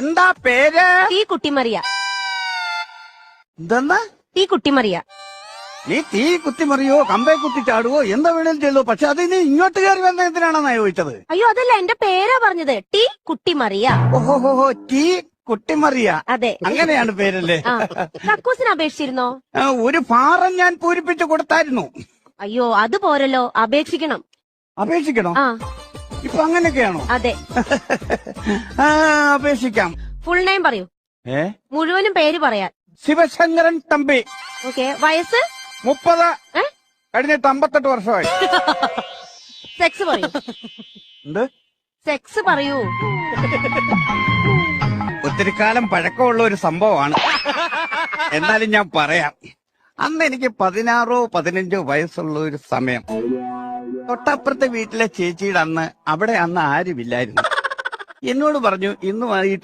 എന്താ പേര്? തീ കുട്ടിമറിയ. എന്തെന്നാ? തീ കുട്ടിമറിയ. നീ തീ കുത്തിമറിയോ കമ്പേ കുത്തി ചാടുവോ എന്താ വേണേലും ചെയ്തോ, പക്ഷെ അത് നീ ഇങ്ങോട്ട് കയറി വന്ന എന്തിനാണെന്നാ ചോദിച്ചത്? അയ്യോ അതല്ല, എന്റെ പേരാ പറഞ്ഞത്. ടീ കുട്ടിമറിയ. ഓഹോ തീ കുട്ടിമറിയ. അതെ, അങ്ങനെയാണ് പേരല്ലേ? കക്കൂസിന് അപേക്ഷിച്ചിരുന്നോ? ഒരു ഫാറം ഞാൻ പൂരിപ്പിച്ചു കൊടുത്തായിരുന്നു. അയ്യോ അത് പോരല്ലോ, അപേക്ഷിക്കണം. അപേക്ഷിക്കണോ? ആ ഇപ്പൊ അങ്ങനെയൊക്കെയാണോ? അതെ. അപേക്ഷിക്കാം. ഫുൾ നെയിം പറയൂ. മുഴുവനും പേര് പറയാൻ. ശിവശങ്കരൻ തമ്പി. ഓക്കെ. വയസ്സ്? 30. കഴിഞ്ഞിട്ട് 58 വർഷമായി. സെക്സ് പറയൂ. എന്ത് സെക്സ് പറയൂ? ഒത്തിരി കാലം പഴക്കമുള്ള ഒരു സംഭവമാണ്, എന്നാലും ഞാൻ പറയാം. അന്ന് എനിക്ക് 16 15 വയസ്സുള്ള ഒരു സമയം. തൊട്ടപ്പുറത്തെ വീട്ടിലെ ചേച്ചിയുടെ അവിടെ അന്ന് ആരുമില്ലായിരുന്നു. എന്നോട് പറഞ്ഞു, ഇന്ന് വൈകിട്ട്